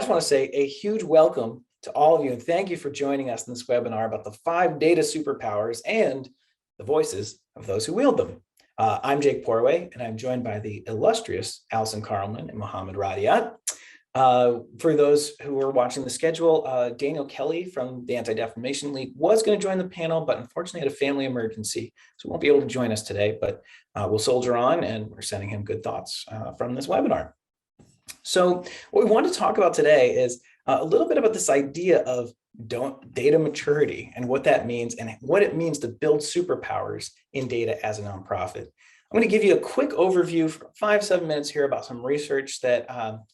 just want to say a huge welcome to all of you, and thank you for joining us in this webinar about the 5 data superpowers and the voices of those who wield them. I'm Jake Porway, and I'm joined by the illustrious Alison Carlman and Mohammed Radiat. For those who are watching the schedule, Daniel Kelly from the Anti-Defamation League was going to join the panel, but unfortunately had a family emergency, so won't be able to join us today, but we'll soldier on, and we're sending him good thoughts from this webinar. So what we want to talk about today is a little bit about this idea of data maturity and what that means and what it means to build superpowers in data as a nonprofit. I'm going to give you a quick overview for 5-7 minutes here about some research that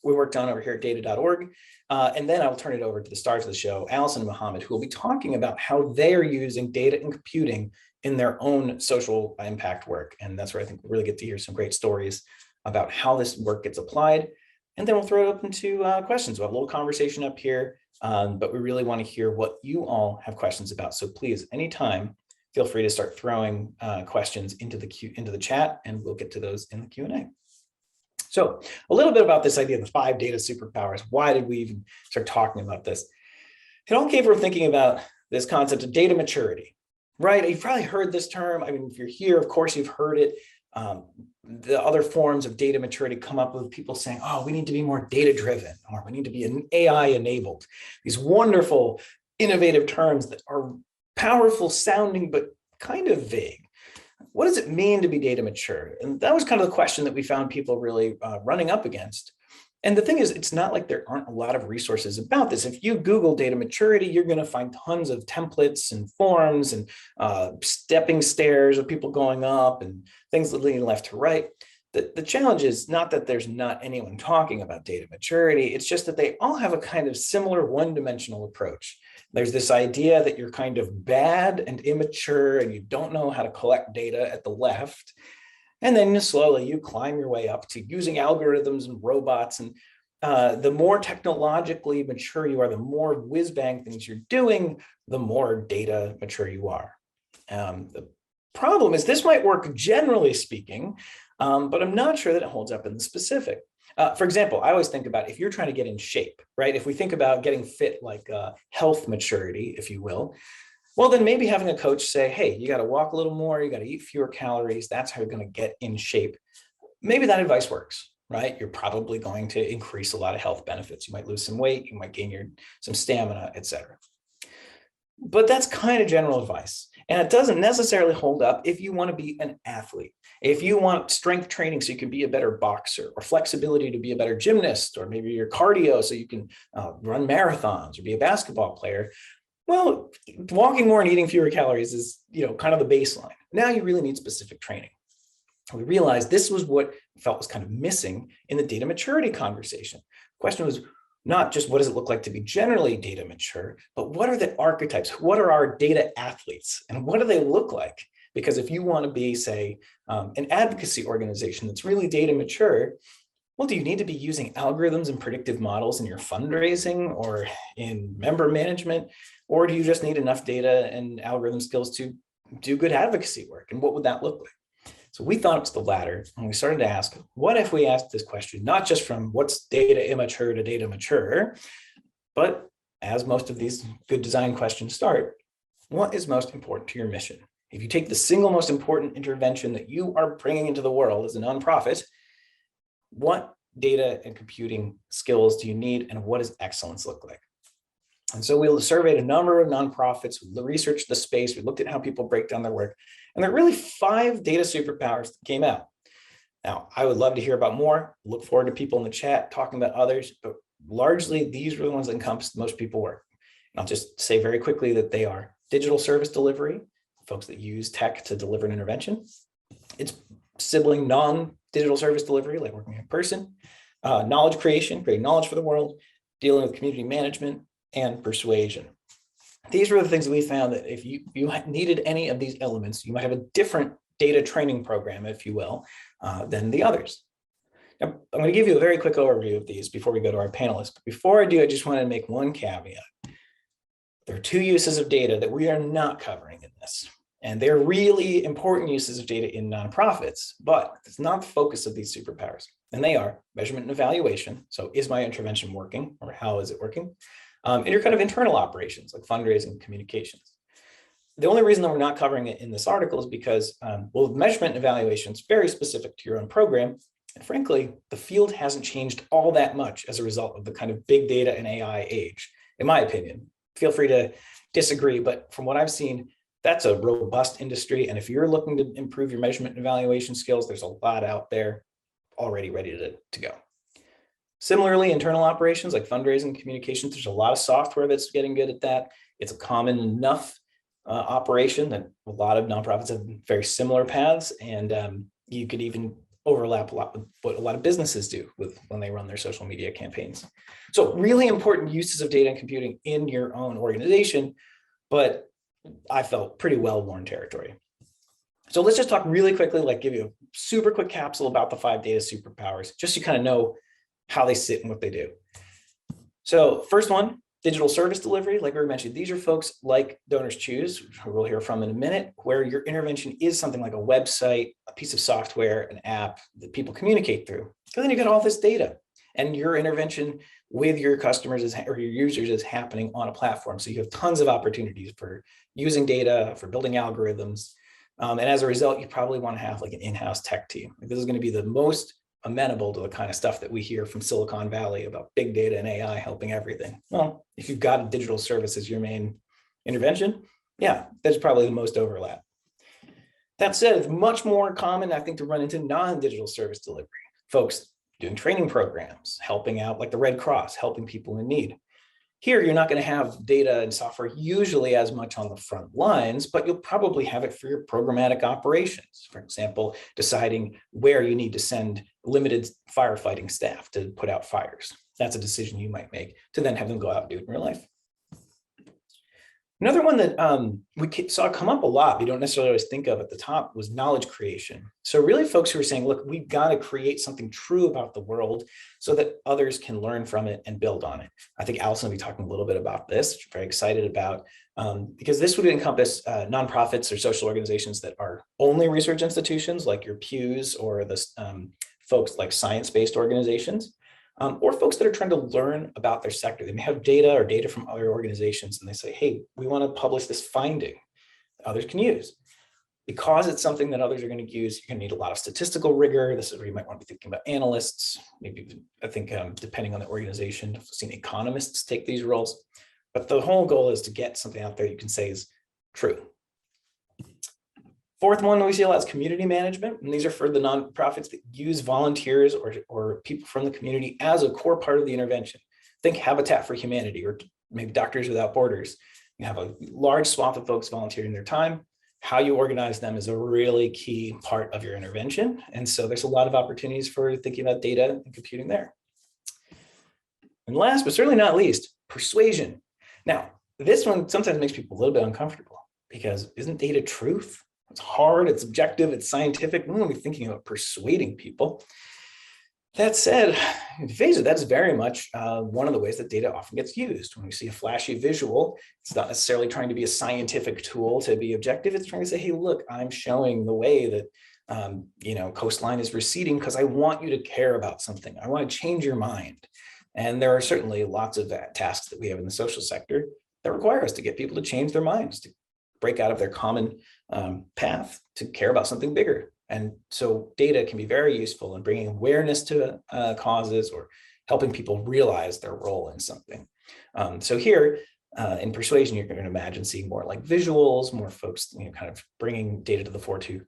we worked on over here at data.org. And then I'll turn it over to the stars of the show, Alison and Mohammed, who will be talking about how they are using data and computing in their own social impact work. And that's where I think we really get to hear some great stories about how this work gets applied. And then we'll throw it up into questions. We'll have a little conversation up here, but we really want to hear what you all have questions about. So please, anytime, feel free to start throwing questions into the chat, and we'll get to those in the Q&A. So a little bit about this idea of the 5 data superpowers. Why did we even start talking about this? It all came from thinking about this concept of data maturity, right? You've probably heard this term. I mean, if you're here, of course, you've heard it. The other forms of data maturity come up with people saying, oh, we need to be more data driven, or we need to be an AI enabled. These wonderful, innovative terms that are powerful sounding, but kind of vague. What does it mean to be data mature? And that was kind of the question that we found people really running up against. And the thing is, it's not like there aren't a lot of resources about this. If you Google data maturity, you're going to find tons of templates and forms and stepping stairs of people going up and things leading left to right. The challenge is not that there's not anyone talking about data maturity. It's just that they all have a kind of similar one-dimensional approach. There's this idea that you're kind of bad and immature and you don't know how to collect data at the left. And then slowly you climb your way up to using algorithms and robots. And the more technologically mature you are, the more whiz-bang things you're doing, the more data mature you are. The problem is this might work generally speaking, but I'm not sure that it holds up in the specific. For example, I always think about if you're trying to get in shape, right? If we think about getting fit like health maturity, if you will, well, then maybe having a coach say, hey, you got to walk a little more, you got to eat fewer calories. That's how you're going to get in shape. Maybe that advice works, right? You're probably going to increase a lot of health benefits. You might lose some weight, you might gain some stamina, etc. But that's kind of general advice. And it doesn't necessarily hold up if you want to be an athlete. If you want strength training so you can be a better boxer, or flexibility to be a better gymnast, or maybe your cardio so you can run marathons or be a basketball player, well, walking more and eating fewer calories is, kind of the baseline. Now you really need specific training. We realized this was what we felt was kind of missing in the data maturity conversation. The question was not just what does it look like to be generally data mature, but what are the archetypes? What are our data athletes? And what do they look like? Because if you want to be, say, an advocacy organization that's really data mature, well, do you need to be using algorithms and predictive models in your fundraising or in member management? Or do you just need enough data and algorithm skills to do good advocacy work? And what would that look like? So we thought it was the latter. And we started to ask, what if we asked this question, not just from what's data immature to data mature, but as most of these good design questions start, what is most important to your mission? If you take the single most important intervention that you are bringing into the world as a nonprofit, what data and computing skills do you need, and what does excellence look like? And so we surveyed a number of nonprofits, we researched the space, we looked at how people break down their work, and there are really 5 data superpowers that came out. Now, I would love to hear about more, look forward to people in the chat talking about others, but largely these are the ones that encompass most people work. And I'll just say very quickly that they are digital service delivery, folks that use tech to deliver an intervention. It's sibling non-digital service delivery, like working in person, knowledge creation, creating knowledge for the world, dealing with community management, and persuasion. These were the things that we found that if you needed any of these elements, you might have a different data training program, if you will, than the others. Now, I'm going to give you a very quick overview of these before we go to our panelists. But before I do, I just want to make one caveat. There are 2 uses of data that we are not covering in this. And they're really important uses of data in nonprofits, but it's not the focus of these superpowers. And they are measurement and evaluation. So is my intervention working, or how is it working? And your kind of internal operations like fundraising, communications. The only reason that we're not covering it in this article is because, well, measurement and evaluation is very specific to your own program. And frankly, the field hasn't changed all that much as a result of the kind of big data and AI age, in my opinion. Feel free to disagree, but from what I've seen, that's a robust industry. And if you're looking to improve your measurement and evaluation skills, there's a lot out there already ready to go. Similarly, internal operations like fundraising, communications, there's a lot of software that's getting good at that. It's a common enough operation that a lot of nonprofits have very similar paths, and you could even overlap a lot with what a lot of businesses do when they run their social media campaigns. So really important uses of data and computing in your own organization, but I felt pretty well-worn territory. So let's just talk really quickly, like give you a super quick capsule about the 5 data superpowers, just so you kind of know how they sit and what they do. So first one, digital service delivery. Like we mentioned, these are folks like DonorsChoose, who we'll hear from in a minute, where your intervention is something like a website, a piece of software, an app that people communicate through. So then you get all this data, and your intervention with your customers or your users is happening on a platform. So you have tons of opportunities for using data, for building algorithms. And as a result, you probably want to have like an in-house tech team. This is going to be the most amenable to the kind of stuff that we hear from Silicon Valley about big data and AI helping everything. Well, if you've got a digital service as your main intervention, yeah, that's probably the most overlap. That said, it's much more common, I think, to run into non-digital service delivery. Folks doing training programs, helping out like the Red Cross, helping people in need. Here, you're not going to have data and software usually as much on the front lines, but you'll probably have it for your programmatic operations. For example, deciding where you need to send limited firefighting staff to put out fires. That's a decision you might make to then have them go out and do it in real life. Another one that we saw come up a lot, we don't necessarily always think of at the top, was knowledge creation. So really folks who are saying, look, we've got to create something true about the world so that others can learn from it and build on it. I think Allison will be talking a little bit about this, which I'm very excited about, because this would encompass nonprofits or social organizations that are only research institutions like your Pews or the folks like science-based organizations. Or folks that are trying to learn about their sector. They may have data or data from other organizations, and they say, hey, we want to publish this finding that others can use. Because it's something that others are going to use, you're going to need a lot of statistical rigor. This is where you might want to be thinking about analysts. Maybe, I think, depending on the organization, I've seen economists take these roles. But the whole goal is to get something out there you can say is true. Fourth one we see a lot is community management, and these are for the nonprofits that use volunteers or people from the community as a core part of the intervention. Think Habitat for Humanity or maybe Doctors Without Borders. You have a large swath of folks volunteering their time. How you organize them is a really key part of your intervention. And so there's a lot of opportunities for thinking about data and computing there. And last, but certainly not least, persuasion. Now, this one sometimes makes people a little bit uncomfortable because isn't data truth? It's hard, it's objective, it's scientific. We won't be thinking about persuading people. That said, face it, that's very much one of the ways that data often gets used. When we see a flashy visual, it's not necessarily trying to be a scientific tool to be objective. It's trying to say, hey, look, I'm showing the way that coastline is receding because I want you to care about something. I want to change your mind. And there are certainly lots of tasks that we have in the social sector that require us to get people to change their minds, to break out of their common path to care about something bigger. And so data can be very useful in bringing awareness to causes or helping people realize their role in something. So here in Persuasion, you're going to imagine seeing more like visuals, more folks kind of bringing data to the fore to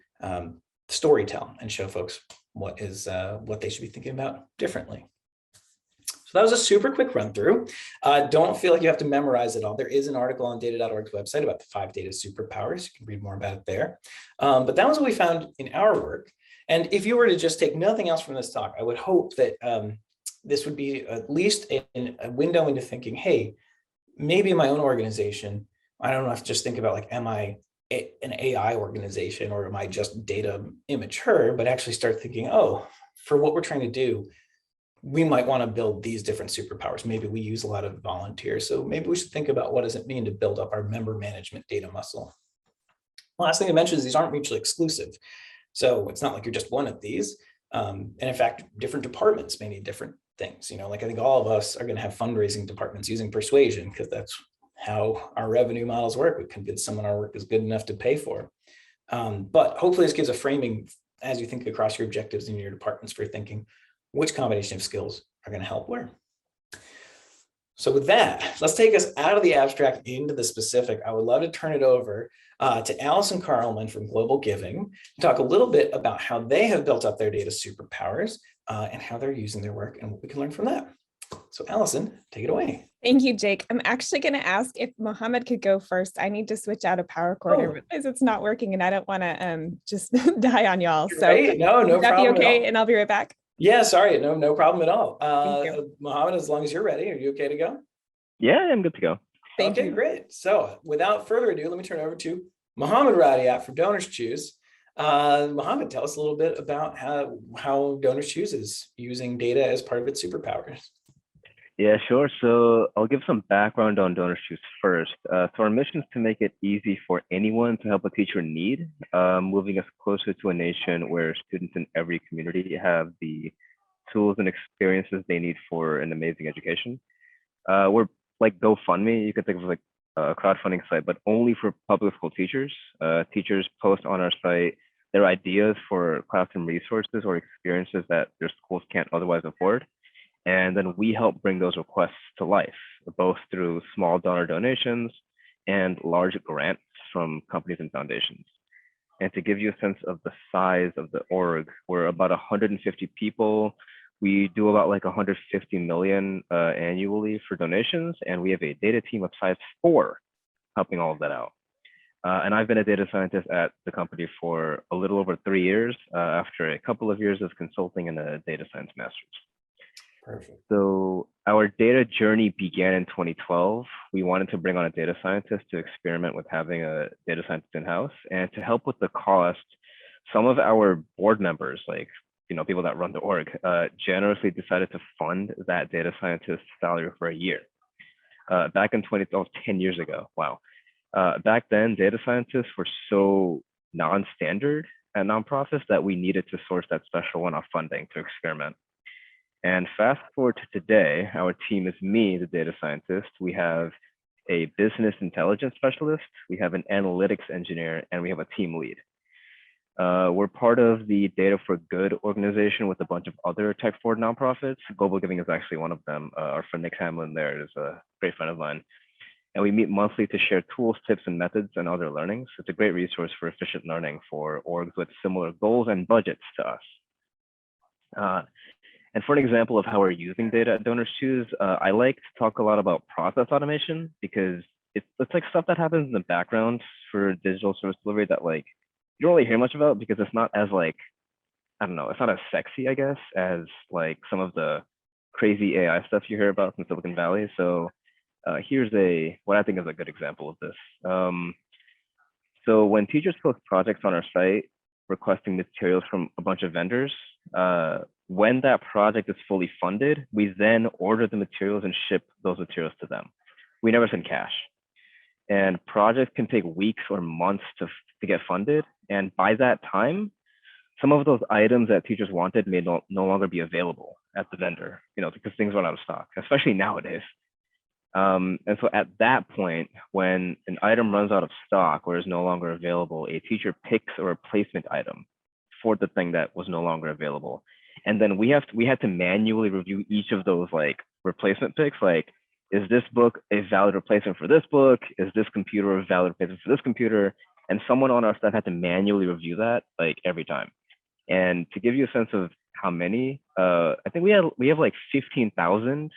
storytell and show folks what they should be thinking about differently. So that was a super quick run through. Don't feel like you have to memorize it all. There is an article on data.org's website about the 5 data superpowers. You can read more about it there. But that was what we found in our work. And if you were to just take nothing else from this talk, I would hope that this would be at least a window into thinking, hey, maybe in my own organization, I don't have to just think about like, am I an AI organization or am I just data immature, but actually start thinking, oh, for what we're trying to do, we might want to build these different superpowers. Maybe we use a lot of volunteers. So maybe we should think about what does it mean to build up our member management data muscle. Last thing I mentioned is these aren't mutually exclusive. So it's not like you're just one of these. And in fact, different departments may need different things. Like I think all of us are going to have fundraising departments using Persuasion because that's how our revenue models work. We convince someone our work is good enough to pay for. But hopefully this gives a framing as you think across your objectives in your departments for thinking which combination of skills are going to help where. So with that, let's take us out of the abstract into the specific. I would love to turn it over to Allison Carlman from Global Giving to talk a little bit about how they have built up their data superpowers and how they're using their work and what we can learn from that. So Allison, take it away. Thank you, Jake. I'm actually going to ask if Mohammed could go first. I need to switch out a power cord. I realize it's not working and I don't want to just die on y'all. So right? No problem. Would that be okay? And I'll be right back. Yeah, sorry. No problem at all. Mohammed, as long as you're ready, are you okay to go? Yeah, I'm good to go. Thank you. Great. So without further ado, let me turn it over to Mohammed Radiat from DonorsChoose. Mohammed, tell us a little bit about how DonorsChoose is using data as part of its superpowers. Yeah, sure. So I'll give some background on DonorsChoose first. So our mission is to make it easy for anyone to help a teacher in need, moving us closer to a nation where students in every community have the tools and experiences they need for an amazing education. We're like GoFundMe, you could think of like a crowdfunding site, but only for public school teachers. Teachers post on our site their ideas for classroom resources or experiences that their schools can't otherwise afford. And then we help bring those requests to life, both through small donor donations and large grants from companies and foundations. And to give you a sense of the size of the org, we're about 150 people. We do about like 150 million annually for donations, and we have a data team of size 4 helping all of that out. And I've been a data scientist at the company for a little over 3 years after a couple of years of consulting and a data science master's. Perfect. So our data journey began in 2012. We wanted to bring on a data scientist to experiment with having a data scientist in-house, and to help with the cost, some of our board members, like people that run the org, generously decided to fund that data scientist's salary for a year. Back in 2012, 10 years ago. Wow. Back then, data scientists were so non-standard at nonprofits that we needed to source that special one-off funding to experiment. And fast forward to today, our team is me, the data scientist. We have a business intelligence specialist, we have an analytics engineer, and we have a team lead. We're part of the Data for Good organization with a bunch of other tech-forward nonprofits. Global Giving is actually one of them. Our friend Nick Hamlin there is a great friend of mine. And we meet monthly to share tools, tips, and methods and other learnings. It's a great resource for efficient learning for orgs with similar goals and budgets to us. And for an example of how we're using data at DonorsChoose, I like to talk a lot about process automation because it's like stuff that happens in the background for digital service delivery that like you don't really hear much about because it's not as like, I don't know, it's not as sexy, I guess, as like some of the crazy AI stuff you hear about from Silicon Valley. So here's what I think is a good example of this. So when teachers post projects on our site requesting materials from a bunch of vendors, when that project is fully funded, we then order the materials and ship those materials to them. We never send cash. And projects can take weeks or months to get funded. And by that time, some of those items that teachers wanted may no longer be available at the vendor, because things run out of stock, especially nowadays. And so at that point, when an item runs out of stock or is no longer available, a teacher picks a replacement item for the thing that was no longer available. And then we had to manually review each of those like replacement picks. Like, is this book a valid replacement for this book? Is this computer a valid replacement for this computer? And someone on our staff had to manually review that like every time. And to give you a sense of how many, I think we have like 15,000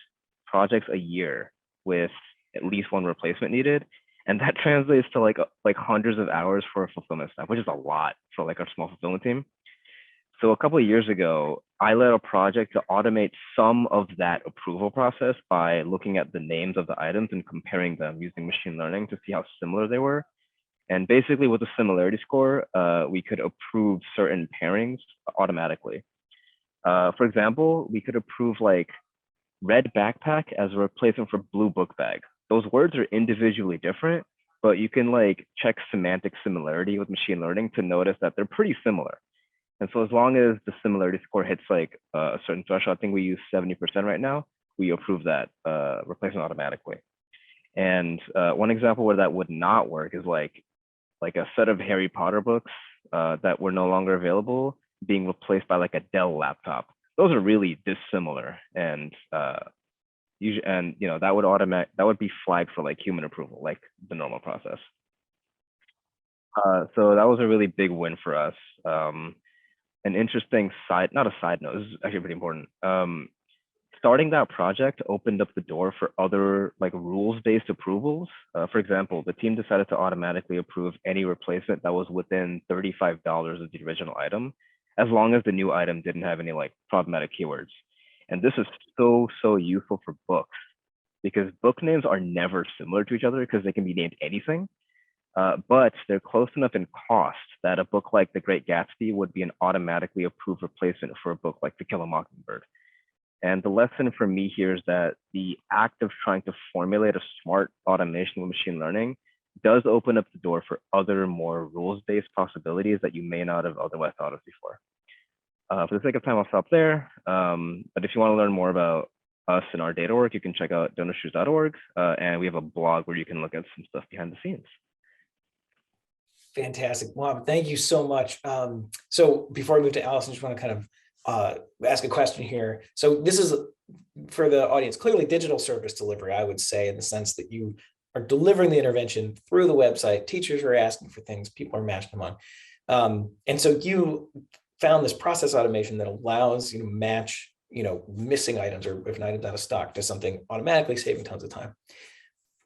projects a year with at least one replacement needed. And that translates to like hundreds of hours for a fulfillment staff, which is a lot for like our small fulfillment team. So a couple of years ago, I led a project to automate some of that approval process by looking at the names of the items and comparing them using machine learning to see how similar they were. And basically with the similarity score, we could approve certain pairings automatically. For example, we could approve like red backpack as a replacement for blue book bag. Those words are individually different, but you can like check semantic similarity with machine learning to notice that they're pretty similar. And so as long as the similarity score hits like a certain threshold, I think we use 70% right now, we approve that replacement automatically. And one example where that would not work is like a set of Harry Potter books that were no longer available being replaced by like a Dell laptop. Those are really dissimilar, and usually, and you know, that would be flagged for like human approval, like the normal process. So that was a really big win for us. An interesting not a side note, this is actually pretty important. Starting that project opened up the door for other like rules-based approvals. For example, the team decided to automatically approve any replacement that was within $35 of the original item, as long as the new item didn't have any like problematic keywords. And this is so useful for books, because book names are never similar to each other because they can be named anything. But they're close enough in cost that a book like The Great Gatsby would be an automatically approved replacement for a book like To Kill a Mockingbird. And the lesson for me here is that the act of trying to formulate a smart automation with machine learning does open up the door for other more rules-based possibilities that you may not have otherwise thought of before. For the sake of time, I'll stop there. But if you want to learn more about us and our data work, you can check out DonorsChoose.org. And we have a blog where you can look at some stuff behind the scenes. Fantastic. Wow, thank you so much. So before I move to Allison, I just want to kind of ask a question here. So this is, for the audience, clearly digital service delivery, I would say, in the sense that you are delivering the intervention through the website. Teachers are asking for things, people are matching them on. And so you found this process automation that allows you to match, missing items, or if an item's out of stock, to something automatically, saving tons of time.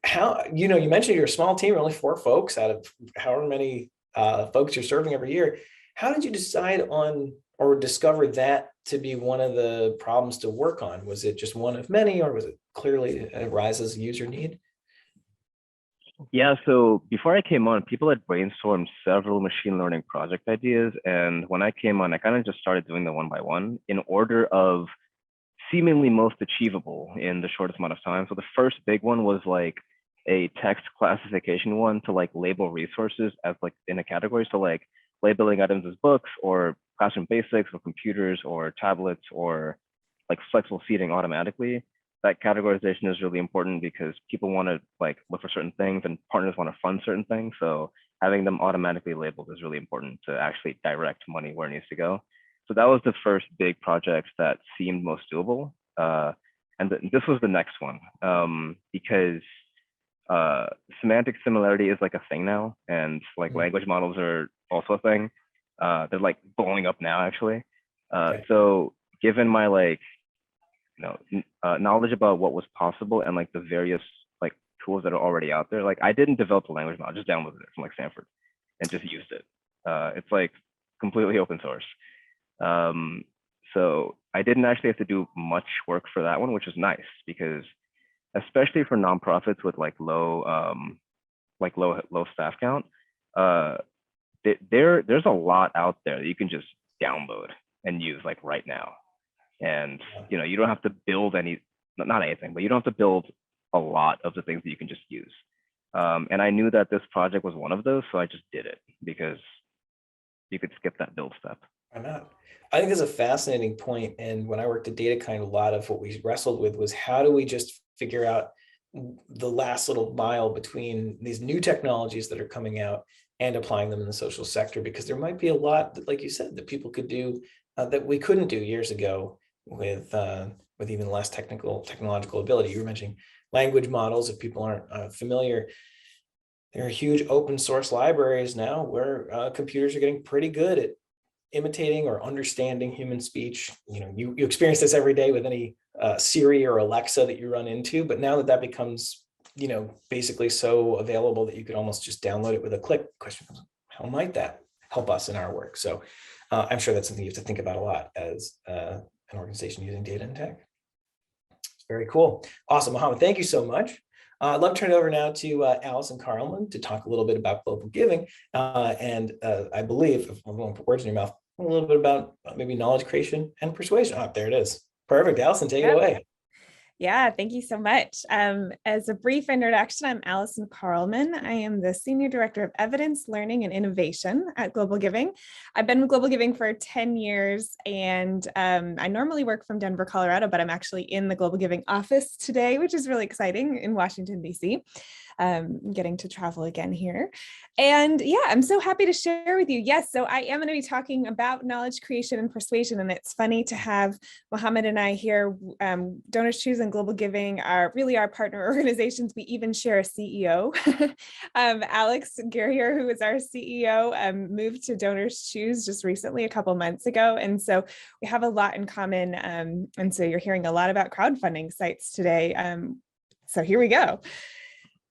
How, you mentioned you're a small team, only 4 folks out of however many folks you're serving every year. How did you decide on or discover that to be one of the problems to work on? Was it just one of many, or was it clearly arises a user need? Yeah, so before I came on, people had brainstormed several machine learning project ideas. And when I came on, I kind of just started doing them one by one in order of seemingly most achievable in the shortest amount of time. So the first big one was like a text classification one to like label resources as like in a category. So like labeling items as books or classroom basics or computers or tablets or like flexible seating automatically. That categorization is really important because people want to like look for certain things and partners want to fund certain things. So having them automatically labeled is really important to actually direct money where it needs to go. So that was the first big project that seemed most doable. And this was the next one because semantic similarity is like a thing now, and like language models are also a thing. They're like blowing up now, actually. Okay. So given my like knowledge about what was possible and like the various like tools that are already out there, like I didn't develop the language model, I just downloaded it from like Stanford and just used it. It's like completely open source. So I didn't actually have to do much work for that one, which is nice because especially for nonprofits with like low staff count, there's a lot out there that you can just download and use like right now. And you don't have to build not anything, but you don't have to build a lot of the things that you can just use. And I knew that this project was one of those, so I just did it because you could skip that build step. Why not? I think that's a fascinating point. And when I worked at DataKind, a lot of what we wrestled with was how do we just figure out the last little mile between these new technologies that are coming out and applying them in the social sector, because there might be a lot that, like you said, that people could do that we couldn't do years ago with even less technological ability. You were mentioning language models. If people aren't familiar, there are huge open source libraries now where computers are getting pretty good at imitating or understanding human speech. You experience this every day with any Siri or Alexa that you run into, but now that becomes basically so available that you could almost just download it with a click. The question comes, how might that help us in our work? So I'm sure that's something you have to think about a lot as an organization using data and tech. It's very cool. Awesome, Mohammed, thank you so much. I'd love to turn it over now to Allison Carlman to talk a little bit about global giving. And I believe, if I'm going to put words in your mouth, a little bit about maybe knowledge creation and persuasion. Oh, there it is. Perfect. Allison, take it away. Yeah, thank you so much. As a brief introduction, I'm Allison Carlman. I am the Senior Director of Evidence, Learning, and Innovation at Global Giving. I've been with Global Giving for 10 years, and I normally work from Denver, Colorado, but I'm actually in the Global Giving office today, which is really exciting, in Washington, D.C. Getting to travel again here. And yeah, I'm so happy to share with you. Yes, so I am going to be talking about knowledge creation and persuasion. And it's funny to have Mohammed and I here. DonorsChoose and Global Giving are really our partner organizations. We even share a CEO. Alex Guerrier, who is our CEO, moved to DonorsChoose just recently, a couple months ago. And so we have a lot in common. And so you're hearing a lot about crowdfunding sites today. So here we go.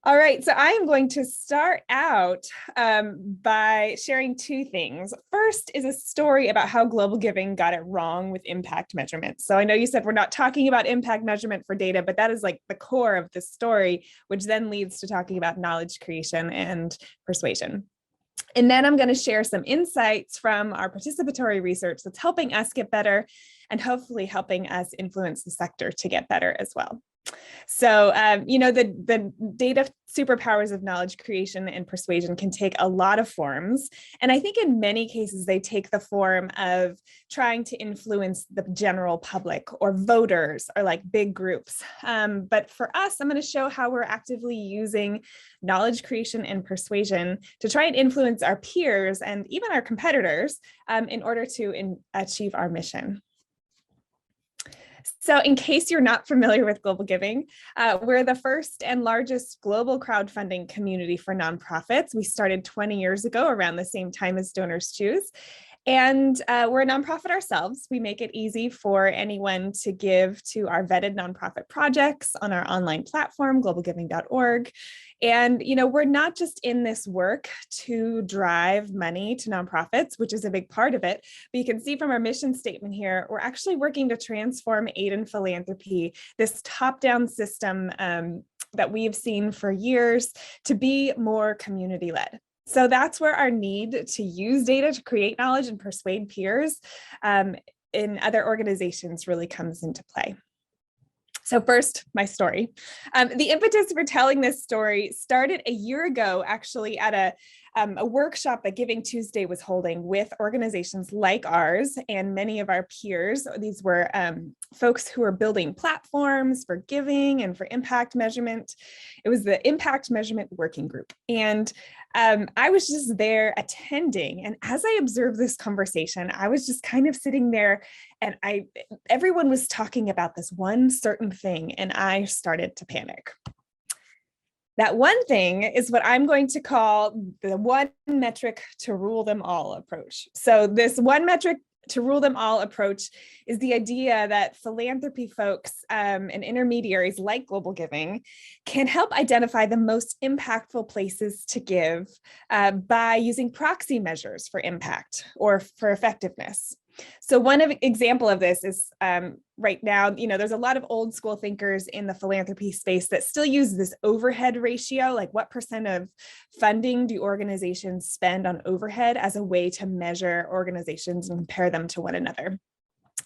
All right, so I am going to start out by sharing two things. First is a story about how Global Giving got it wrong with impact measurement. So I know you said we're not talking about impact measurement for data, but that is like the core of the story, which then leads to talking about knowledge creation and persuasion. And then I'm going to share some insights from our participatory research that's helping us get better and hopefully helping us influence the sector to get better as well. So, the data superpowers of knowledge creation and persuasion can take a lot of forms. And I think in many cases, they take the form of trying to influence the general public or voters or like big groups. But for us, I'm going to show how we're actively using knowledge creation and persuasion to try and influence our peers and even our competitors in order to achieve our mission. So in case you're not familiar with Global Giving, we're the first and largest global crowdfunding community for nonprofits. We started 20 years ago around the same time as DonorsChoose. And we're a nonprofit ourselves. We make it easy for anyone to give to our vetted nonprofit projects on our online platform, globalgiving.org. And, we're not just in this work to drive money to nonprofits, which is a big part of it, but you can see from our mission statement here, we're actually working to transform aid and philanthropy, this top-down system that we've seen for years, to be more community-led. So that's where our need to use data to create knowledge and persuade peers in other organizations really comes into play. So first, my story. The impetus for telling this story started a year ago, actually, at a workshop that Giving Tuesday was holding with organizations like ours and many of our peers. These were folks who were building platforms for giving and for impact measurement. It was the Impact Measurement Working Group. And I was just there attending. And as I observed this conversation, I was just kind of sitting there and everyone was talking about this one certain thing, and I started to panic. That one thing is what I'm going to call the one metric to rule them all approach. So this one metric to rule them all approach is the idea that philanthropy folks and intermediaries like Global Giving can help identify the most impactful places to give by using proxy measures for impact or for effectiveness. So one example of this is right now, there's a lot of old school thinkers in the philanthropy space that still use this overhead ratio, like what % of funding do organizations spend on overhead as a way to measure organizations and compare them to one another.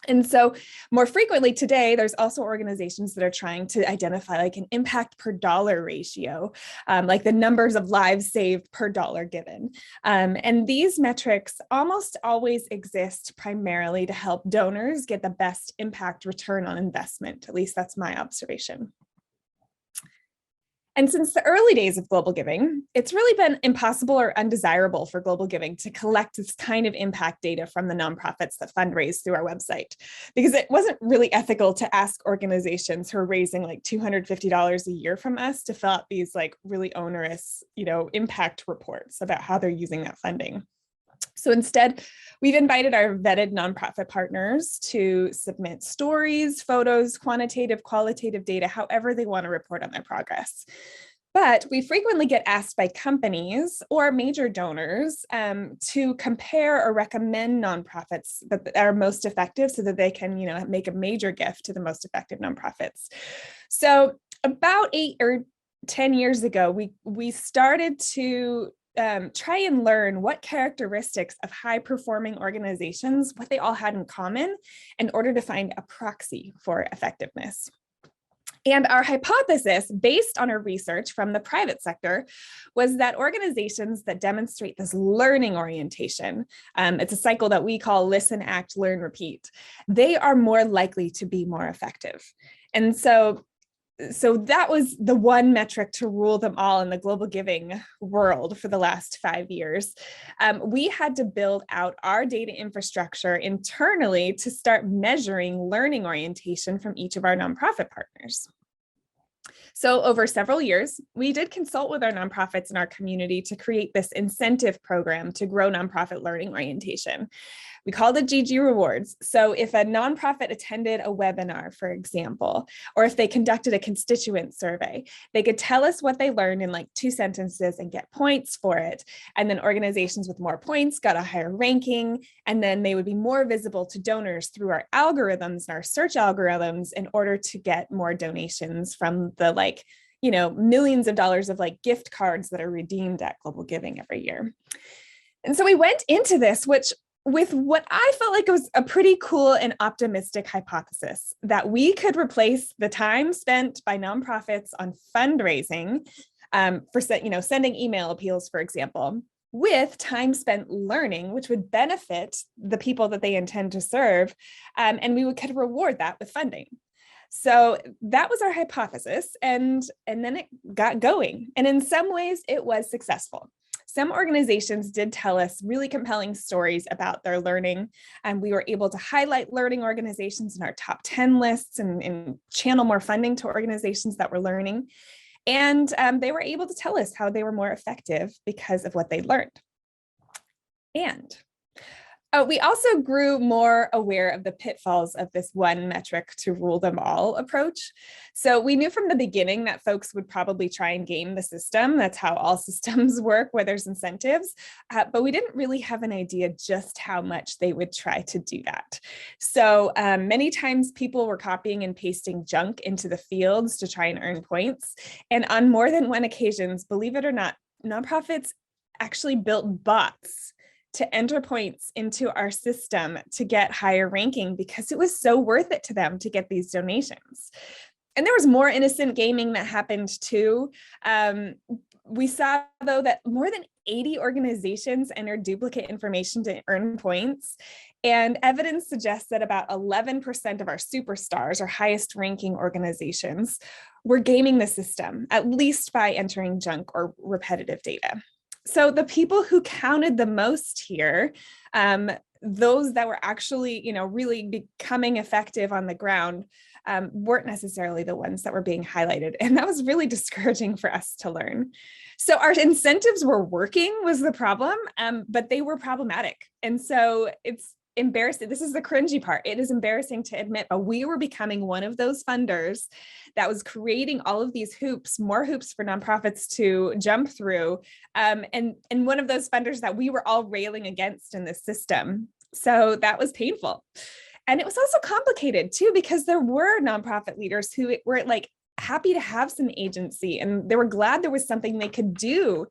And so more frequently today, there's also organizations that are trying to identify like an impact per dollar ratio, like the numbers of lives saved per dollar given. And these metrics almost always exist primarily to help donors get the best impact return on investment. At least that's my observation. And since the early days of Global Giving, it's really been impossible or undesirable for Global Giving to collect this kind of impact data from the nonprofits that fundraise through our website, because it wasn't really ethical to ask organizations who are raising like $250 a year from us to fill out these like really onerous, impact reports about how they're using that funding. So instead, we've invited our vetted nonprofit partners to submit stories, photos, quantitative, qualitative data, however they want to report on their progress. But we frequently get asked by companies or major donors to compare or recommend nonprofits that are most effective so that they can, make a major gift to the most effective nonprofits. So about 8 or 10 years ago, we started to try and learn what characteristics of high-performing organizations, what they all had in common in order to find a proxy for effectiveness. And our hypothesis, based on our research from the private sector, was that organizations that demonstrate this learning orientation, it's a cycle that we call listen, act, learn, repeat, they are more likely to be more effective. And so that was the one metric to rule them all in the global giving world for the last 5 years. We had to build out our data infrastructure internally to start measuring learning orientation from each of our nonprofit partners. So over several years, we did consult with our nonprofits in our community to create this incentive program to grow nonprofit learning orientation. We called it GG Rewards. So if a nonprofit attended a webinar, for example, or if they conducted a constituent survey, they could tell us what they learned in like 2 sentences and get points for it. And then organizations with more points got a higher ranking, and then they would be more visible to donors through our algorithms and our search algorithms in order to get more donations from the millions of dollars of like gift cards that are redeemed at Global Giving every year. And so we went into this, with what I felt like was a pretty cool and optimistic hypothesis that we could replace the time spent by nonprofits on fundraising for sending email appeals, for example, with time spent learning, which would benefit the people that they intend to serve, and we could reward that with funding. So that was our hypothesis, and then it got going. And in some ways, it was successful. Some organizations did tell us really compelling stories about their learning, and we were able to highlight learning organizations in our top 10 lists and channel more funding to organizations that were learning. And they were able to tell us how they were more effective because of what they learned. And we also grew more aware of the pitfalls of this one metric to rule them all approach. So we knew from the beginning that folks would probably try and game the system. That's how all systems work, where there's incentives. But we didn't really have an idea just how much they would try to do that. So many times people were copying and pasting junk into the fields to try and earn points. And on more than one occasions, believe it or not, nonprofits actually built bots to enter points into our system to get higher ranking because it was so worth it to them to get these donations. And there was more innocent gaming that happened too. We saw, though, that more than 80 organizations entered duplicate information to earn points. And evidence suggests that about 11% of our superstars, or highest ranking organizations, were gaming the system, at least by entering junk or repetitive data. So the people who counted the most here, those that were actually, really becoming effective on the ground, weren't necessarily the ones that were being highlighted. And that was really discouraging for us to learn. So our incentives were working was the problem, but they were problematic. And so it's embarrassing. This is the cringy part. It is embarrassing to admit, but we were becoming one of those funders that was creating all of these hoops, more hoops for nonprofits to jump through, and one of those funders that we were all railing against in this system. So that was painful. And it was also complicated too, because there were nonprofit leaders who were like happy to have some agency, and they were glad there was something they could do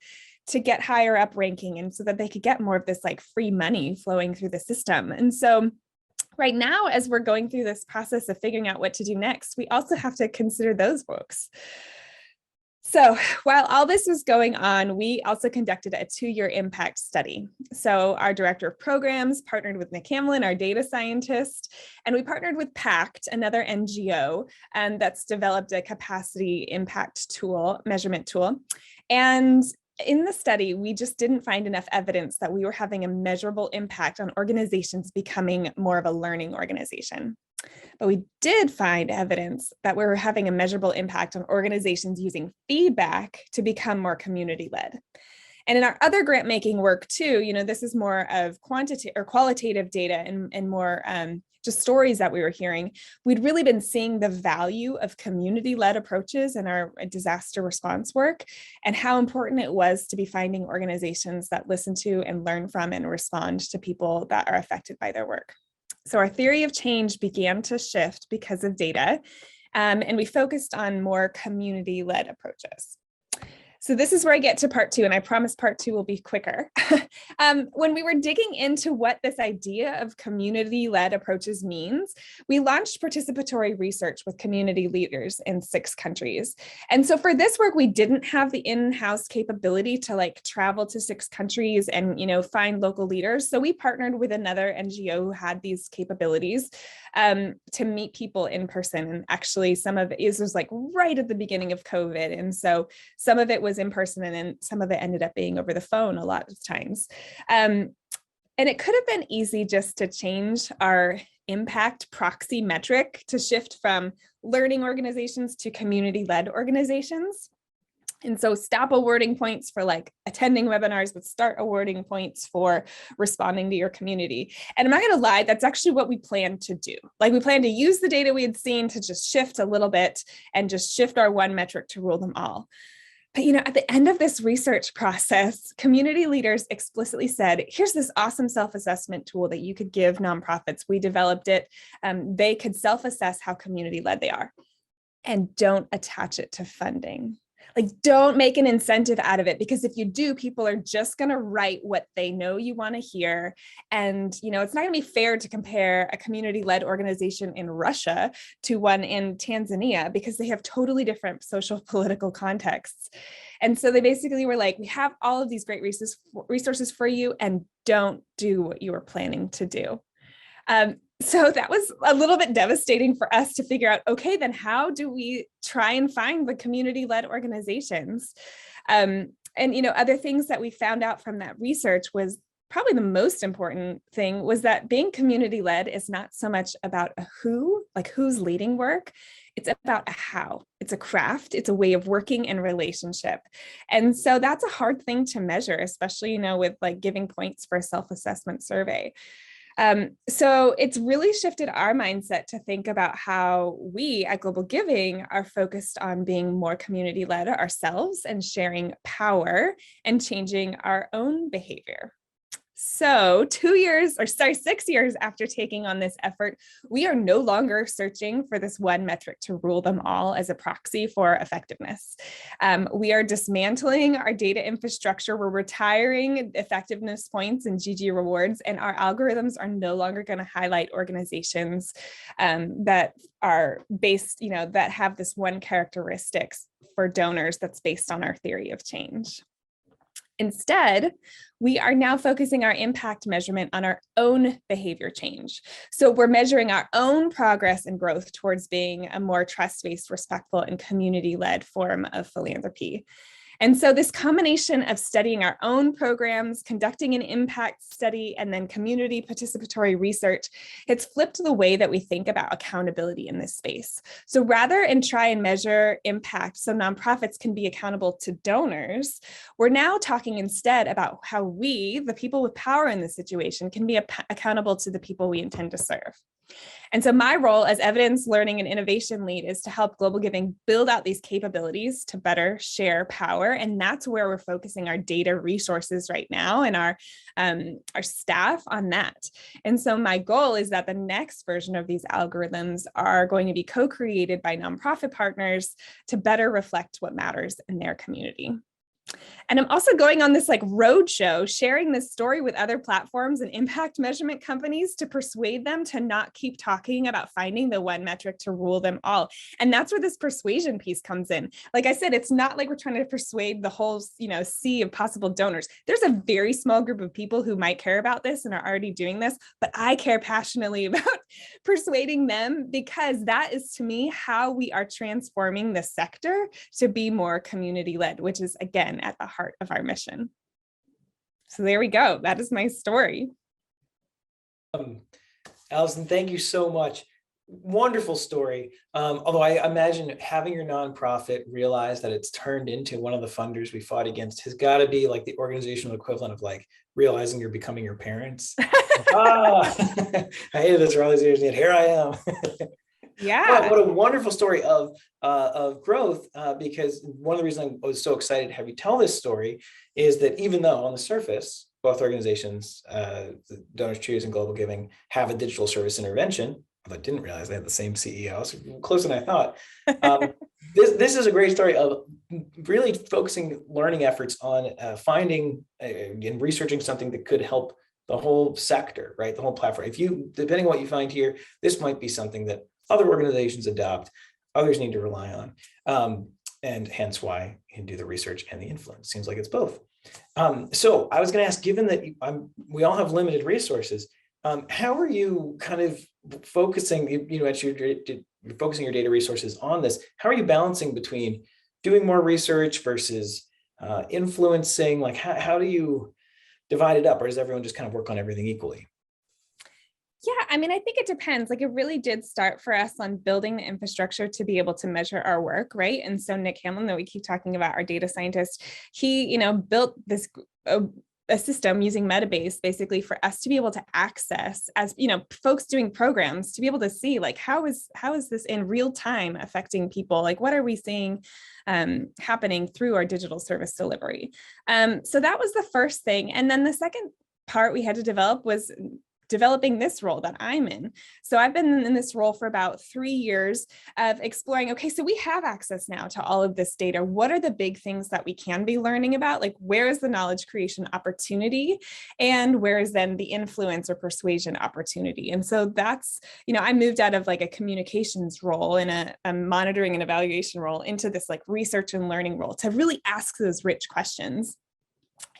to get higher up ranking, and so that they could get more of this like free money flowing through the system. And so right now, as we're going through this process of figuring out what to do next, we also have to consider those folks. So while all this was going on, we also conducted a 2-year impact study. So our director of programs partnered with Nick Hamlin, our data scientist, and we partnered with PACT, another NGO, that's developed a capacity impact tool, measurement tool. And in the study, we just didn't find enough evidence that we were having a measurable impact on organizations becoming more of a learning organization. But we did find evidence that we were having a measurable impact on organizations using feedback to become more community-led. And in our other grant making work too, this is more of quantitative or qualitative data and more just stories that we were hearing. We'd really been seeing the value of community-led approaches in our disaster response work, and how important it was to be finding organizations that listen to and learn from and respond to people that are affected by their work. So our theory of change began to shift because of data, and we focused on more community-led approaches. So this is where I get to part two, and I promise part two will be quicker. When we were digging into what this idea of community-led approaches means, we launched participatory research with community leaders in 6 countries. And so for this work, we didn't have the in-house capability to like travel to 6 countries and, find local leaders. So we partnered with another NGO who had these capabilities to meet people in person. And actually some of it was like right at the beginning of COVID. And so some of it was in person and then some of it ended up being over the phone a lot of times. And it could have been easy just to change our impact proxy metric to shift from learning organizations to community-led organizations. And so stop awarding points for like attending webinars, but start awarding points for responding to your community. And I'm not going to lie, that's actually what we plan to do. Like we plan to use the data we had seen to just shift a little bit and just shift our one metric to rule them all. But, at the end of this research process, community leaders explicitly said, here's this awesome self-assessment tool that you could give nonprofits. We developed it. They could self-assess how community-led they are, and don't attach it to funding. Like, don't make an incentive out of it, because if you do, people are just going to write what they know you want to hear. And, it's not going to be fair to compare a community-led organization in Russia to one in Tanzania, because they have totally different social political contexts. And so they basically were like, we have all of these great resources for you, and don't do what you were planning to do. So that was a little bit devastating for us to figure out, okay, then how do we try and find the community-led organizations? Other things that we found out from that research was probably the most important thing was that being community-led is not so much about a who, like who's leading work. It's about a how. It's a craft. It's a way of working in relationship. And so that's a hard thing to measure, especially, with like giving points for a self-assessment survey. So it's really shifted our mindset to think about how we at Global Giving are focused on being more community-led ourselves and sharing power and changing our own behavior. So 6 years after taking on this effort, we are no longer searching for this one metric to rule them all as a proxy for effectiveness. We are dismantling our data infrastructure. We're retiring effectiveness points and GG rewards, and our algorithms are no longer going to highlight organizations that are based, that have this one characteristics for donors that's based on our theory of change. Instead, we are now focusing our impact measurement on our own behavior change. So we're measuring our own progress and growth towards being a more trust-based, respectful, and community-led form of philanthropy. And so this combination of studying our own programs, conducting an impact study, and then community participatory research, it's flipped the way that we think about accountability in this space. So rather than try and measure impact so nonprofits can be accountable to donors, we're now talking instead about how we, the people with power in this situation, can be accountable to the people we intend to serve. And so my role as evidence, learning, and innovation lead is to help Global Giving build out these capabilities to better share power. And that's where we're focusing our data resources right now and our staff on that. And so my goal is that the next version of these algorithms are going to be co-created by nonprofit partners to better reflect what matters in their community. And I'm also going on this like roadshow, sharing this story with other platforms and impact measurement companies to persuade them to not keep talking about finding the one metric to rule them all. And that's where this persuasion piece comes in. Like I said, it's not like we're trying to persuade the whole, sea of possible donors. There's a very small group of people who might care about this and are already doing this, but I care passionately about persuading them, because that is, to me, how we are transforming the sector to be more community-led, which is, again, at the heart of our mission. So there we go. That is my story. Allison, thank you so much. Wonderful story. Although I imagine having your nonprofit realize that it's turned into one of the funders we fought against has got to be like the organizational equivalent of like realizing you're becoming your parents. I hated this for all these years, and yet here I am. Yeah. What a wonderful story of growth, because one of the reasons I was so excited to have you tell this story is that even though on the surface, both organizations, DonorsChoose and Global Giving, have a digital service intervention, I didn't realize they had the same CEO, so closer than I thought. This is a great story of really focusing learning efforts on finding and researching something that could help the whole sector, right? The whole platform. If you, depending on what you find here, this might be something that other organizations adopt, others need to rely on. And hence why you can do the research and the influence. Seems like it's both. So I was going to ask, given that we all have limited resources, how are you kind of focusing, you're focusing your data resources on this? How are you balancing between doing more research versus influencing? Like, how do you divide it up, or does everyone just kind of work on everything equally? Yeah, I mean, I think it depends. Like, it really did start for us on building the infrastructure to be able to measure our work, right? And so Nick Hamlin, that we keep talking about, our data scientist, he, built this a system using Metabase basically for us to be able to access, as folks doing programs, to be able to see like how is this in real time affecting people? Like, what are we seeing happening through our digital service delivery? So that was the first thing, and then the second part we had to develop was developing this role that I'm in. So I've been in this role for about 3 years of exploring, okay, so we have access now to all of this data. What are the big things that we can be learning about? Like, where is the knowledge creation opportunity? And where is then the influence or persuasion opportunity? And so that's, I moved out of like a communications role and a monitoring and evaluation role into this like research and learning role to really ask those rich questions.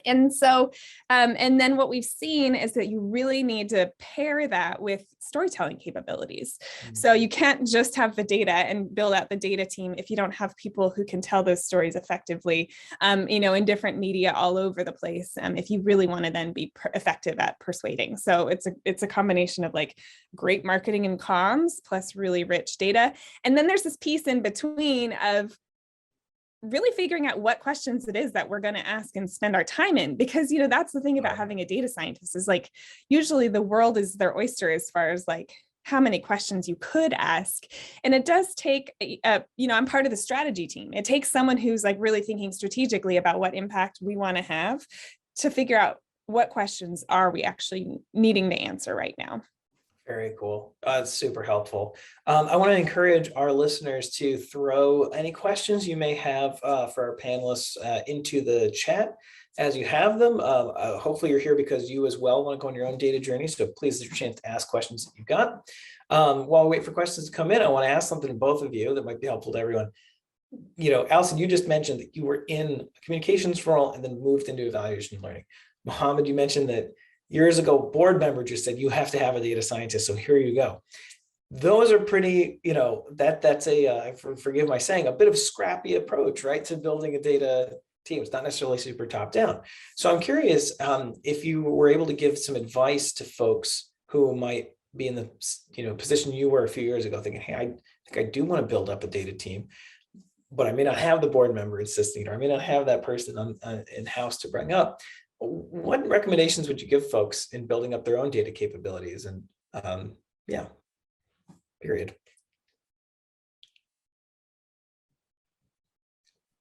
And so, and then what we've seen is that you really need to pair that with storytelling capabilities. So you can't just have the data and build out the data team if you don't have people who can tell those stories effectively, in different media all over the place. If you really want to then be effective at persuading. So it's a combination of like great marketing and comms plus really rich data. And then there's this piece in between of really figuring out what questions it is that we're going to ask and spend our time in, because that's the thing about having a data scientist is like usually the world is their oyster as far as like how many questions you could ask. And it does take I'm part of the strategy team. It takes someone who's like really thinking strategically about what impact we want to have to figure out what questions are we actually needing to answer right now. Very cool. It's super helpful. I want to encourage our listeners to throw any questions you may have for our panelists into the chat as you have them. Hopefully you're here because you as well want to go on your own data journey. So please, there's your chance to ask questions that you've got. While we wait for questions to come in, I want to ask something to both of you that might be helpful to everyone. Allison, you just mentioned that you were in a communications role and then moved into evaluation and learning. Mohammed, you mentioned that years ago, board member just said, you have to have a data scientist. So here you go. Those are pretty, that's a, forgive my saying, a bit of a scrappy approach, right, to building a data team. It's not necessarily super top down. So I'm curious if you were able to give some advice to folks who might be in the position you were a few years ago, thinking, hey, I think I do want to build up a data team, but I may not have the board member assisting, or I may not have that person in-house to bring up. What recommendations would you give folks in building up their own data capabilities? And period.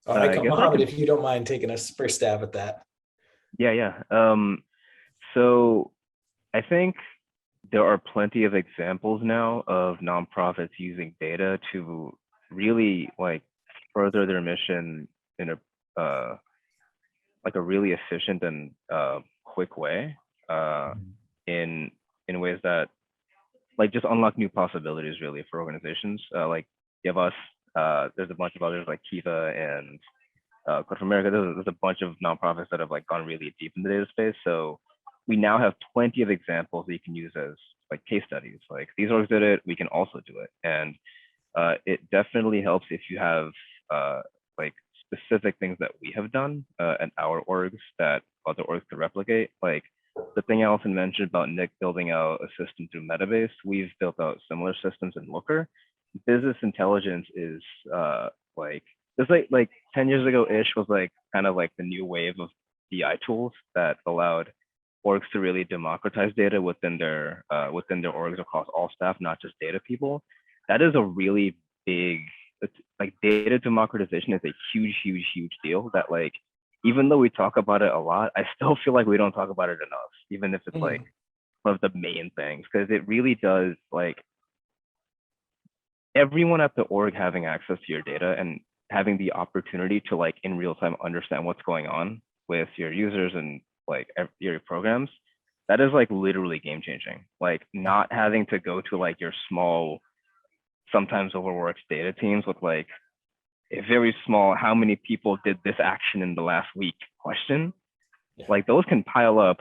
Mohammed, if you don't mind taking us first stab at that. Yeah. So I think there are plenty of examples now of nonprofits using data to really like further their mission in a really efficient and quick way, in ways that like just unlock new possibilities really for organizations. Like you have us, there's a bunch of others like Kiva and Code for America. There's a bunch of nonprofits that have like gone really deep in the data space. So we now have plenty of examples that you can use as like case studies. Like these orgs did it, we can also do it. And it definitely helps if you have like specific things that we have done at our orgs that other orgs could replicate. Like the thing Allison mentioned about Nick building out a system through Metabase, we've built out similar systems in Looker. Business intelligence is like 10 years ago-ish was like kind of like the new wave of BI tools that allowed orgs to really democratize data within their orgs across all staff, not just data people. That is a really big, like data democratization is a huge deal that like, even though we talk about it a lot, I still feel like we don't talk about it enough, even if it's like one of the main things, because it really does like everyone at the org having access to your data and having the opportunity to like in real time understand what's going on with your users and like your programs, that is like literally game changing. Like not having to go to like your small, sometimes overworked data teams with like a very small, how many people did this action in the last week question. Yeah. Like those can pile up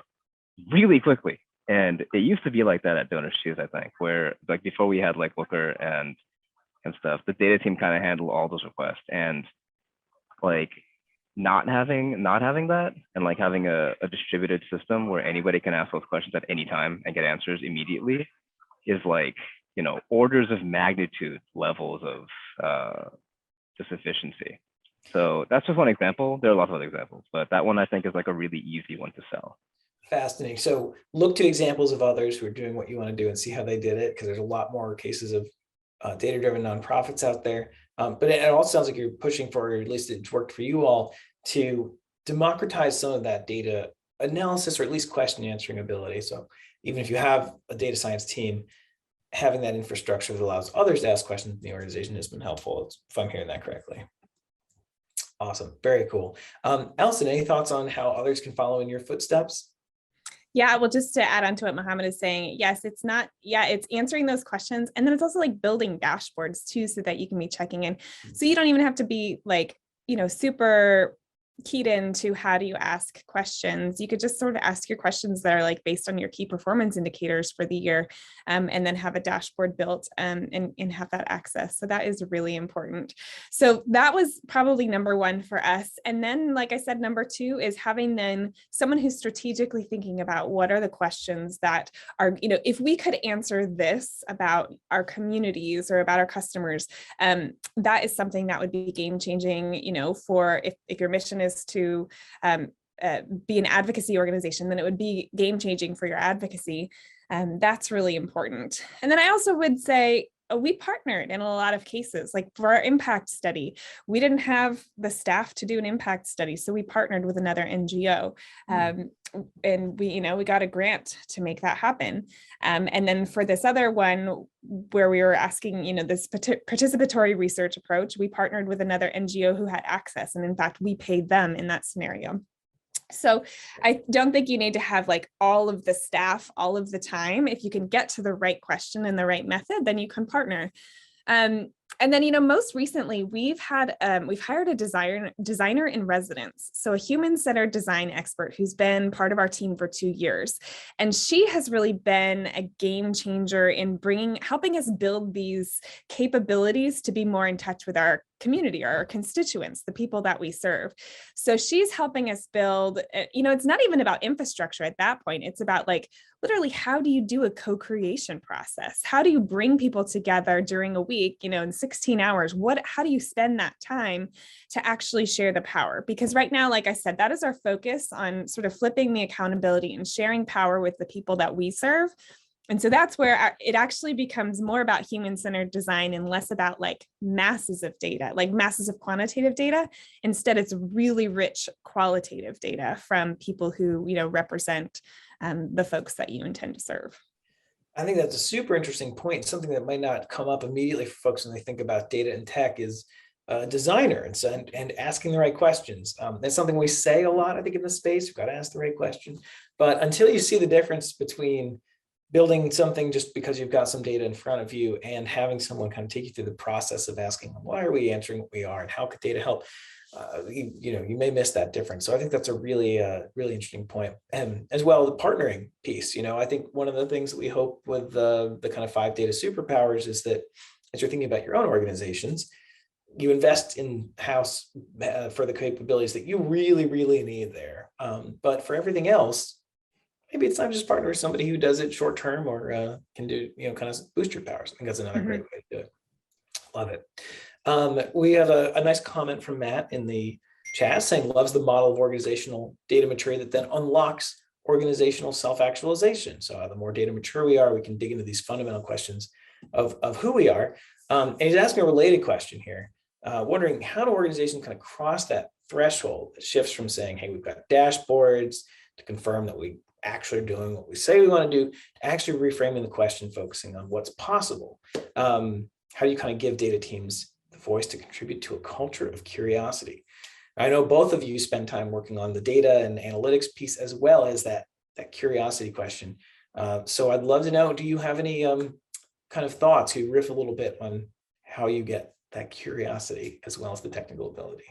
really quickly. And it used to be like that at DonorsChoose, I think, where like before we had like Looker and stuff, the data team kind of handled all those requests. And like not having that and like having a distributed system where anybody can ask those questions at any time and get answers immediately is like, you know, orders of magnitude levels of just efficiency. So that's just one example. There are lots of other examples, but that one I think is like a really easy one to sell. Fascinating. So look to examples of others who are doing what you want to do and see how they did it, because there's a lot more cases of data-driven nonprofits out there. But it also sounds like you're pushing for, or at least it's worked for you all, to democratize some of that data analysis or at least question answering ability. So even if you have a data science team, having that infrastructure that allows others to ask questions in the organization has been helpful, if I'm hearing that correctly. Awesome. Very cool. Allison, any thoughts on how others can follow in your footsteps? Yeah, well, just to add on to what Mohammed is saying, yes, it's not, yeah, it's answering those questions. And then it's also like building dashboards too, so that you can be checking in. So you don't even have to be like, you know, super keyed into how do you ask questions. You could just sort of ask your questions that are like based on your key performance indicators for the year, and then have a dashboard built, and have that access. So that is really important. So that was probably number one for us. And then, like I said, number two is having then someone who's strategically thinking about what are the questions that are, you know, if we could answer this about our communities or about our customers, that is something that would be game changing, you know, for if your mission is to be an advocacy organization, then it would be game changing for your advocacy. That's really important. And then I also would say we partnered in a lot of cases, like for our impact study, we didn't have the staff to do an impact study. So we partnered with another NGO, and we got a grant to make that happen. And then for this other one where we were asking, you know, this participatory research approach, we partnered with another NGO who had access. And in fact, we paid them in that scenario. So I don't think you need to have like all of the staff all of the time. If you can get to the right question and the right method, then you can partner. And then, you know, most recently we've hired a designer in residence. So a human-centered design expert who's been part of our team for 2 years. And she has really been a game changer in helping us build these capabilities to be more in touch with our community, our constituents, the people that we serve. So she's helping us build, you know, it's not even about infrastructure at that point. It's about like, literally, how do you do a co-creation process? How do you bring people together during a week, you know, in 16 hours? How do you spend that time to actually share the power? Because right now, like I said, that is our focus on sort of flipping the accountability and sharing power with the people that we serve. And so that's where it actually becomes more about human-centered design and less about like masses of data, like masses of quantitative data. Instead, it's really rich qualitative data from people who, you know, represent the folks that you intend to serve. I think that's a super interesting point. Something that might not come up immediately for folks when they think about data and tech is a designer and asking the right questions. That's something we say a lot, I think, in the space. You've got to ask the right question. But until you see the difference between building something just because you've got some data in front of you and having someone kind of take you through the process of asking, why are we answering what we are and how could data help? You may miss that difference. So I think that's a really, really interesting point. And as well, the partnering piece, you know, I think one of the things that we hope with the kind of 5 data superpowers is that as you're thinking about your own organizations, you invest in-house for the capabilities that you really, really need there. But for everything else, maybe it's time to just partner with somebody who does it short term or can do, you know, kind of boost your powers. I think that's another great way to do it. Love it. We have a nice comment from Matt in the chat saying loves the model of organizational data maturity that then unlocks organizational self-actualization. So the more data mature we are, we can dig into these fundamental questions of who we are. And he's asking a related question here, wondering how do organizations kind of cross that threshold that shifts from saying, hey, we've got dashboards to confirm that we actually doing what we say we want to do, to actually reframing the question, focusing on what's possible. how do you kind of give data teams the voice to contribute to a culture of curiosity? I know both of you spend time working on the data and analytics piece as well as that curiosity question. So I'd love to know, do you have any kind of thoughts? You riff a little bit on how you get that curiosity as well as the technical ability.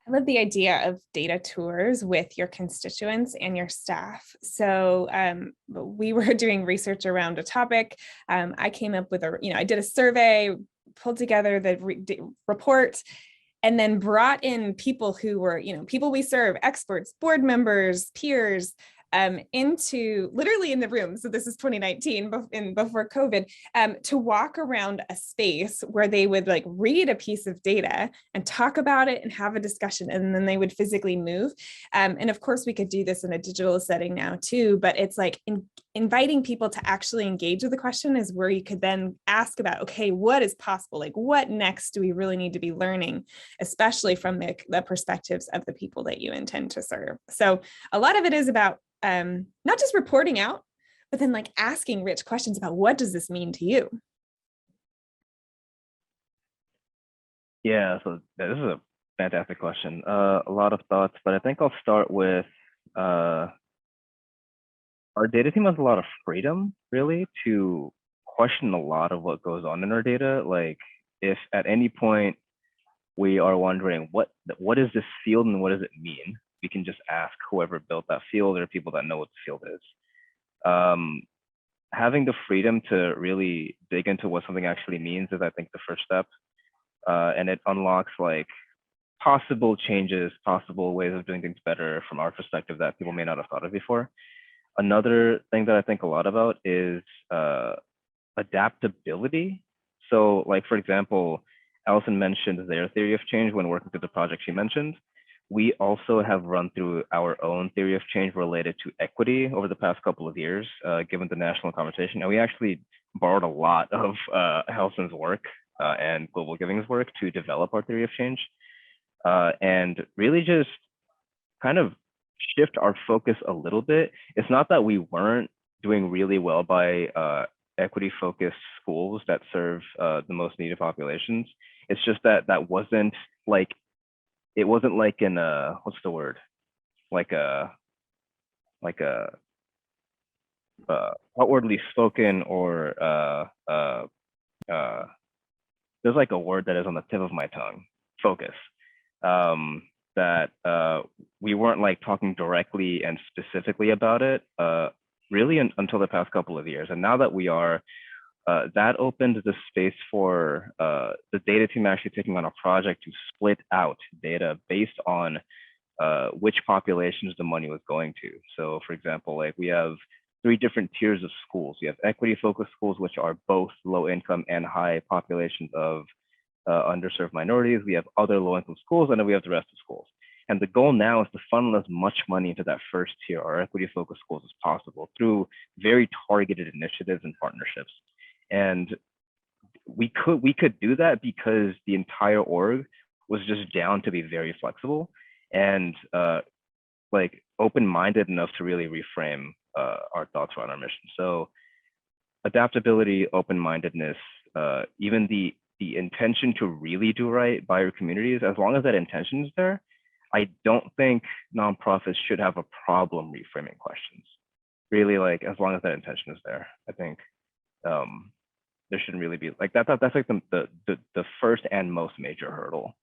I love the idea of data tours with your constituents and your staff. So we were doing research around a topic. I came up with I did a survey, pulled together the report, and then brought in people who were, people we serve, experts, board members, peers, into literally in the room. So this is 2019, before COVID, to walk around a space where they would like read a piece of data and talk about it and have a discussion, and then they would physically move. And of course we could do this in a digital setting now too, but it's like inviting people to actually engage with the question is where you could then ask about, okay, what is possible? Like what next do we really need to be learning, especially from the perspectives of the people that you intend to serve. So a lot of it is about not just reporting out, but then like asking rich questions about what does this mean to you? Yeah, so this is a fantastic question. A lot of thoughts, but I think I'll start with our data team has a lot of freedom, really, to question a lot of what goes on in our data. Like if at any point we are wondering what is this field and what does it mean, we can just ask whoever built that field or people that know what the field is. Having the freedom to really dig into what something actually means is, I think, the first step. And it unlocks like possible changes, possible ways of doing things better from our perspective that people may not have thought of before. Another thing that I think a lot about is adaptability. So like, for example, Allison mentioned their theory of change when working through the project she mentioned. We also have run through our own theory of change related to equity over the past couple of years, given the national conversation. And we actually borrowed a lot of Allison's work and Global Giving's work to develop our theory of change, and really just kind of shift our focus a little bit. It's not that we weren't doing really well by equity-focused schools that serve the most needed populations. It's just that that wasn't like, it wasn't like in a, what's the word? Like a outwardly spoken or there's like a word that is on the tip of my tongue, focus. That we weren't like talking directly and specifically about it really until the past couple of years. And now that we are, that opened the space for the data team actually taking on a project to split out data based on which populations the money was going to. So for example, like we have 3 different tiers of schools. We have equity focused schools, which are both low income and high populations of underserved minorities. We have other low income schools, and then we have the rest of schools. And the goal now is to funnel as much money into that first tier, our equity focused schools, as possible through very targeted initiatives and partnerships. And we could do that because the entire org was just down to be very flexible and like open-minded enough to really reframe our thoughts around our mission. So adaptability, open-mindedness, even the intention to really do right by your communities, as long as that intention is there, I don't think nonprofits should have a problem reframing questions. Really, like as long as that intention is there, I think there shouldn't really be like that. That's like the first and most major hurdle.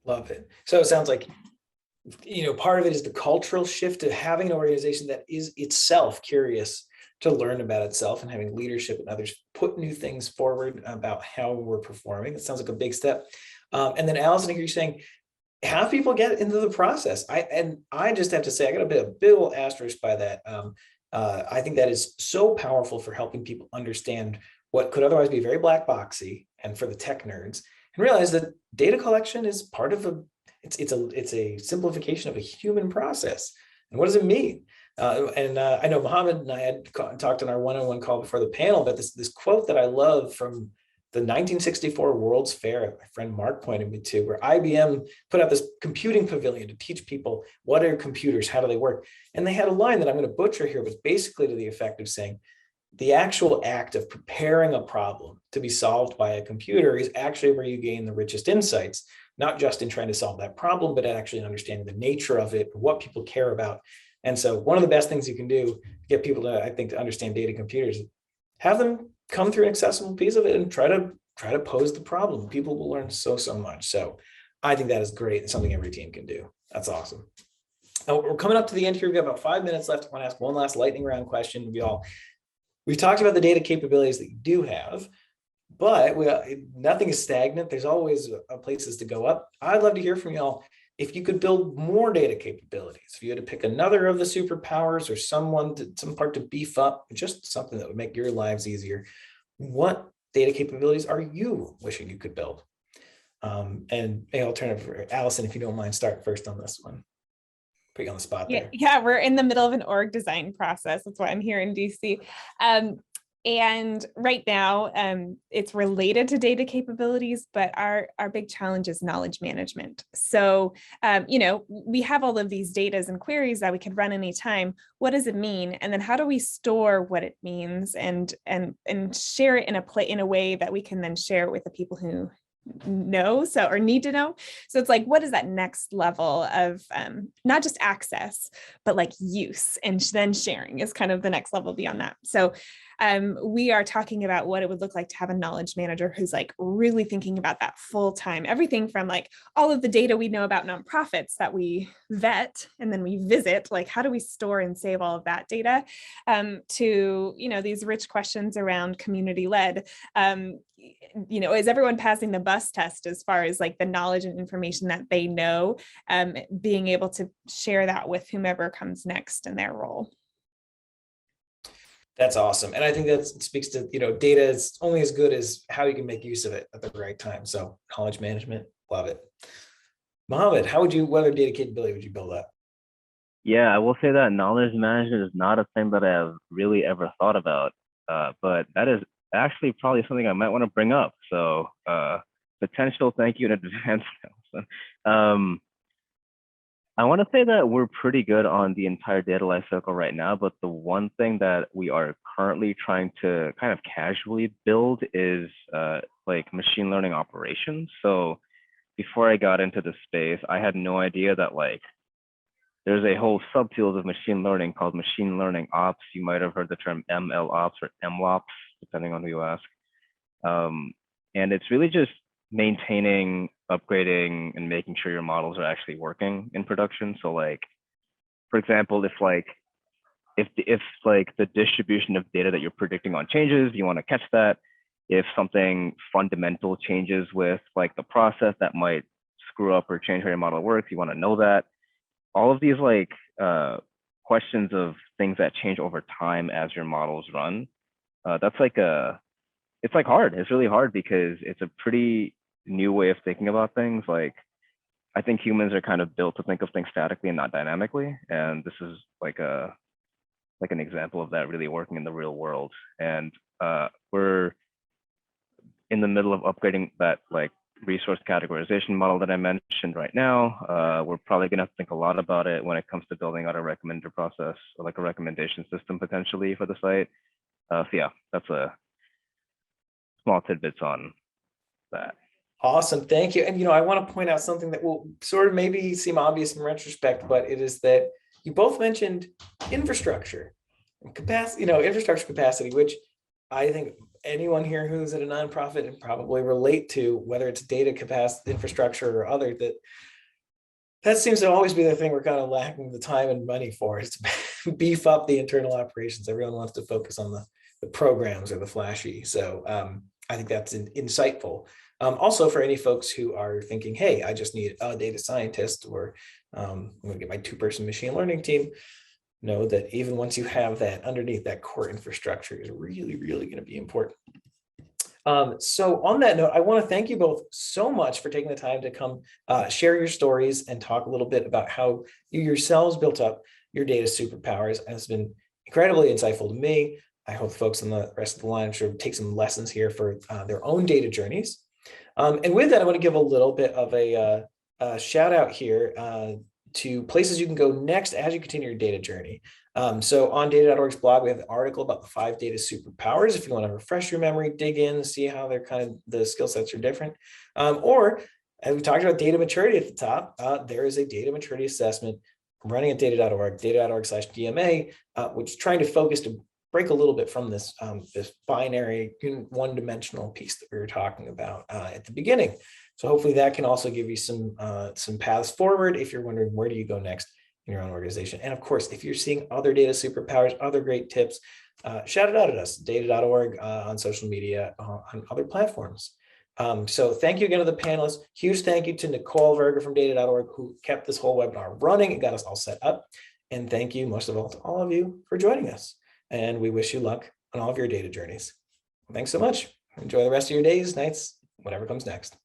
Love it. So it sounds like, part of it is the cultural shift to having an organization that is itself curious to learn about itself and having leadership and others put new things forward about how we're performing. It sounds like a big step. And then Allison, you're saying, have people get into the process. I just have to say, I got a bit of asterisk by that. I think that is so powerful for helping people understand what could otherwise be very black boxy, and for the tech nerds, and realize that data collection is part of it's a simplification of a human process. And what does it mean? I know Mohammed and I had talked on our one-on-one call before the panel, but this quote that I love from the 1964 World's Fair, my friend Mark pointed me to, where IBM put out this computing pavilion to teach people what are computers, how do they work? And they had a line that I'm going to butcher here, but basically to the effect of saying, the actual act of preparing a problem to be solved by a computer is actually where you gain the richest insights, not just in trying to solve that problem, but actually understanding the nature of it, what people care about. And so one of the best things you can do to get people to, I think, to understand data computers, have them come through an accessible piece of it and try to pose the problem. People will learn so much. So I think that is great and something every team can do. That's awesome. Now, we're coming up to the end here. We've got about 5 minutes left. I want to ask one last lightning round question. We've talked about the data capabilities that you do have, but nothing is stagnant. There's always places to go up. I'd love to hear from y'all. If you could build more data capabilities, if you had to pick another of the superpowers or some part to beef up, just something that would make your lives easier, what data capabilities are you wishing you could build? And I'll turn it for Allison, if you don't mind, start first on this one. Put you on the spot there. Yeah, we're in the middle of an org design process. That's why I'm here in DC. And right now, it's related to data capabilities, but our big challenge is knowledge management. So, we have all of these datas and queries that we could run anytime. What does it mean? And then how do we store what it means and share it in a way that we can then share it with the people who know or need to know. So it's like, what is that next level of not just access, but like use, and then sharing is kind of the next level beyond that. So we are talking about what it would look like to have a knowledge manager who's like really thinking about that full time, everything from like all of the data we know about nonprofits that we vet and then we visit, like how do we store and save all of that data, to, these rich questions around community led. Is everyone passing the bus test as far as like the knowledge and information that they know, being able to share that with whomever comes next in their role? That's awesome. And I think that speaks to, data is only as good as how you can make use of it at the right time. So knowledge management, love it. Mohammed, what other data capability would you build up? Yeah, I will say that knowledge management is not a thing that I have really ever thought about, but that is actually probably something I might want to bring up. So potential thank you in advance. I want to say that we're pretty good on the entire data lifecycle right now, but the one thing that we are currently trying to kind of casually build is like machine learning operations. So before I got into the space, I had no idea that like there's a whole subfield of machine learning called machine learning ops. You might have heard the term MLOps or MLOps, depending on who you ask. And it's really just maintaining, upgrading, and making sure your models are actually working in production. So like, for example, if the distribution of data that you're predicting on changes, you want to catch that. If something fundamental changes with like the process that might screw up or change how your model works, you want to know that. All of these like questions of things that change over time as your models run, that's like it's like hard. It's really hard because it's a pretty new way of thinking about things. Like I think humans are kind of built to think of things statically and not dynamically, and this is like an example of that really working in the real world. And we're in the middle of upgrading that like resource categorization model that I mentioned right now. We're probably gonna have to think a lot about it when it comes to building out a recommender process or like a recommendation system potentially for the site. So yeah, that's a small tidbits on that. Awesome, thank you. And I want to point out something that will sort of maybe seem obvious in retrospect, but it is that you both mentioned infrastructure and capacity, infrastructure capacity, which I think anyone here who's at a nonprofit and probably relate to, whether it's data capacity, infrastructure, or other, that seems to always be the thing we're kind of lacking the time and money for, is to beef up the internal operations. Everyone wants to focus on the programs or the flashy. So I think that's insightful. Also, for any folks who are thinking, hey, I just need a data scientist, or I'm going to get my 2-person machine learning team, know that even once you have that underneath, that core infrastructure is really, really going to be important. So on that note, I want to thank you both so much for taking the time to come share your stories and talk a little bit about how you yourselves built up your data superpowers. And it's been incredibly insightful to me. I hope folks on the rest of the line should take some lessons here for their own data journeys. And with that, I want to give a little bit of a shout out here to places you can go next as you continue your data journey. So on data.org's blog, we have an article about the 5 data superpowers. If you want to refresh your memory, dig in, see how they're kind of the skill sets are different. Or as we talked about data maturity at the top, there is a data maturity assessment running at data.org, data.org/DMA, which is trying to focus to break a little bit from this, this binary, one-dimensional piece that we were talking about at the beginning. So hopefully that can also give you some paths forward if you're wondering where do you go next in your own organization. And of course, if you're seeing other data superpowers, other great tips, shout it out at us, data.org on social media, on other platforms. So thank you again to the panelists. Huge thank you to Nicole Verger from data.org who kept this whole webinar running and got us all set up. And thank you most of all to all of you for joining us. And we wish you luck on all of your data journeys. Thanks so much. Enjoy the rest of your days, nights, whatever comes next.